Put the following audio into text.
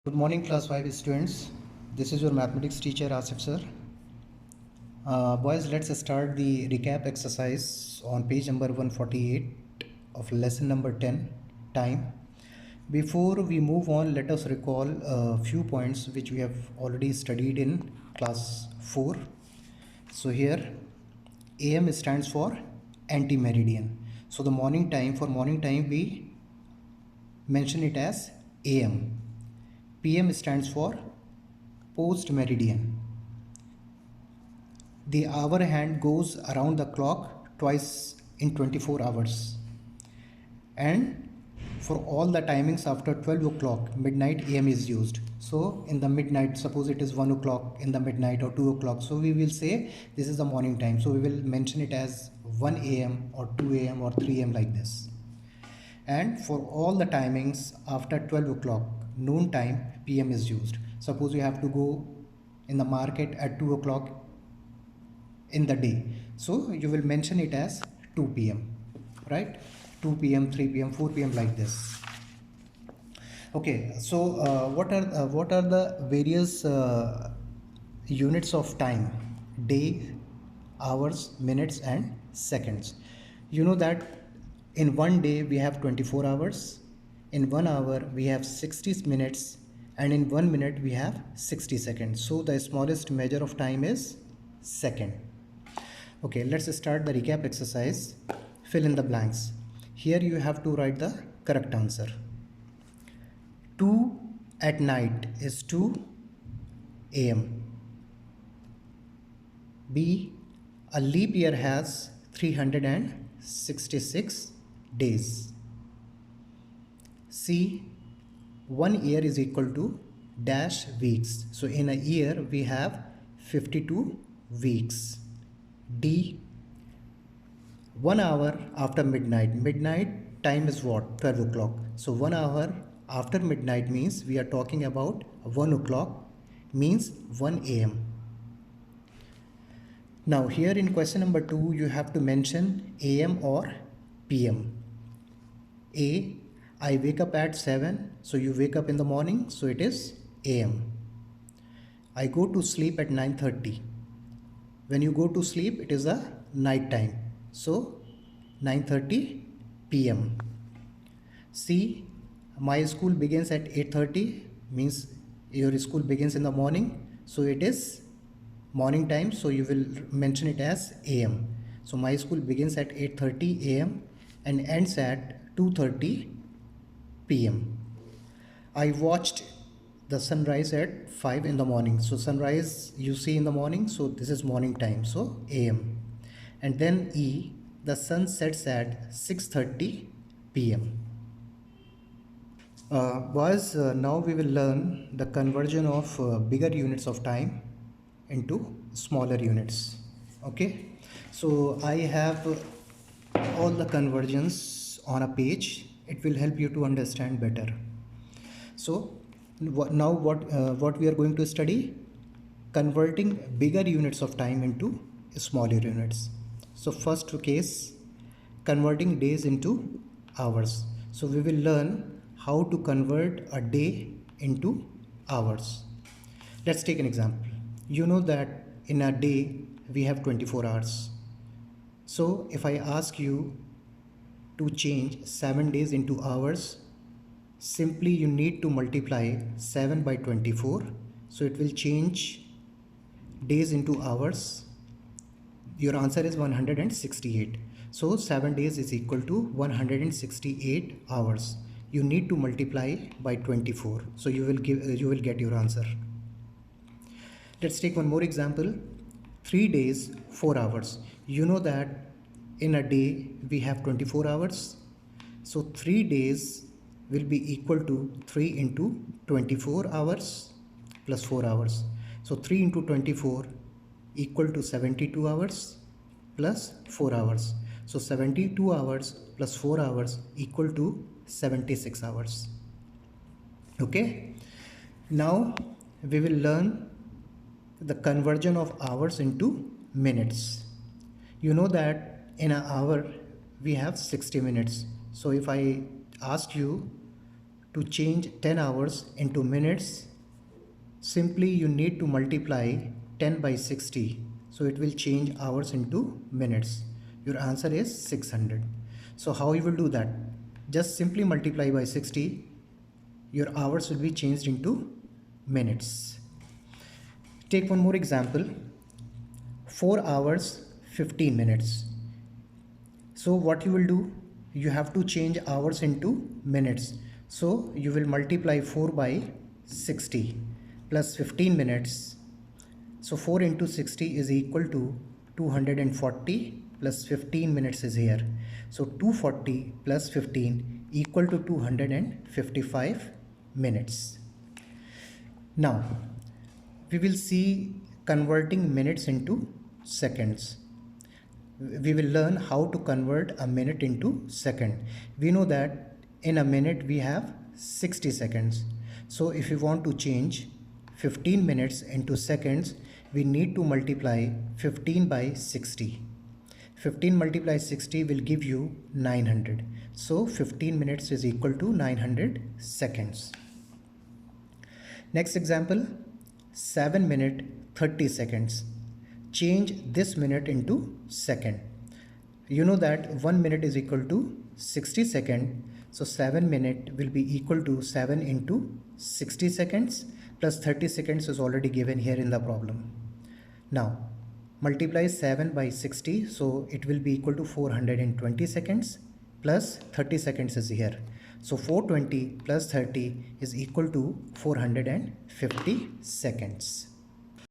Good morning, class 5 students. This is your mathematics teacher Asif sir. Boys, let's start the recap exercise on page number 148 of lesson number 10, time. Before we move on, let us recall a few points which we have already studied in class 4. So here AM stands for anti-meridian. So the morning time, for morning time we mention it as AM. PM stands for post meridian. The hour hand goes around the clock twice in 24 hours. And for all the timings after 12 o'clock, midnight AM is used. So in the midnight, suppose it is 1 o'clock in the midnight or 2 o'clock. So we will say this is the morning time. So we will mention it as 1 AM or 2 AM or 3 AM like this. And for all the timings after 12 o'clock, noon time, PM is used. Suppose you have to go in the market at 2 o'clock in the day, so you will mention it as 2 PM, right? 2 PM, 3 PM, 4 PM like this. Okay, so what are the various units of time? Day, hours, minutes and seconds. You know that in one day we have 24 hours, in 1 hour we have 60 minutes, and in 1 minute we have 60 seconds. So the smallest measure of time is second. Okay, let's start the recap exercise. Fill in the blanks. Here you have to write the correct answer. 2 at night is 2 AM. B, a leap year has 366 days. C, 1 year is equal to dash weeks. So in a year we have 52 weeks. D, 1 hour after midnight. Midnight time is what? 12 o'clock. So 1 hour after midnight means we are talking about 1 o'clock, means 1 AM. Now here in question number 2 you have to mention AM or PM. A, I wake up at 7, so you wake up in the morning, so it is AM. I go to sleep at 9:30. When you go to sleep, it is a night time, so 9:30 PM. C, my school begins at 8:30, means your school begins in the morning, so it is morning time, so you will mention it as AM. So my school begins at 8:30 AM and ends at 2:30 PM. I watched the sunrise at 5 in the morning. So sunrise you see in the morning, so this is morning time, so AM. And then E, the sun sets at 6:30 PM. Boys, now we will learn the conversion of bigger units of time into smaller units. Okay, so I have all the conversions on a page. It will help you to understand better. So now what we are going to study? Converting bigger units of time into smaller units. So first case, converting days into hours. So we will learn how to convert a day into hours. Let's take an example. You know that in a day we have 24 hours. So if I ask you to change 7 days into hours, simply you need to multiply 7 by 24. So it will change days into hours. Your answer is 168. So 7 days is equal to 168 hours. You need to multiply by 24. So you will get your answer. Let's take one more example. 3 days, 4 hours. You know that in a day we have 24 hours. So 3 days will be equal to 3 into 24 hours plus 4 hours. So 3 into 24 equal to 72 hours plus 4 hours. So 72 hours plus 4 hours equal to 76 hours. Okay. Now we will learn the conversion of hours into minutes. You know that in an hour we have 60 minutes. So if I ask you to change 10 hours into minutes, simply you need to multiply 10 by 60. So it will change hours into minutes. Your answer is 600. So how you will do that? Just simply multiply by 60. Your hours will be changed into minutes. Take one more example. 4 hours 15 minutes. So what you will do, you have to change hours into minutes. So you will multiply 4 by 60 plus 15 minutes. So 4 into 60 is equal to 240 plus 15 minutes is here. So 240 plus 15 equal to 255 minutes. Now we will see converting minutes into seconds. We will learn how to convert a minute into second. We know that in a minute we have 60 seconds. So if we want to change 15 minutes into seconds, we need to multiply 15 by 60. 15 multiplied 60 will give you 900. So 15 minutes is equal to 900 seconds. Next example, 7 minute 30 seconds. Change this minute into second. You know that 1 minute is equal to 60 seconds. So 7 minute will be equal to 7 into 60 seconds plus 30 seconds is already given here in the problem. Now multiply 7 by 60, so it will be equal to 420 seconds plus 30 seconds is here. So 420 plus 30 is equal to 450 seconds.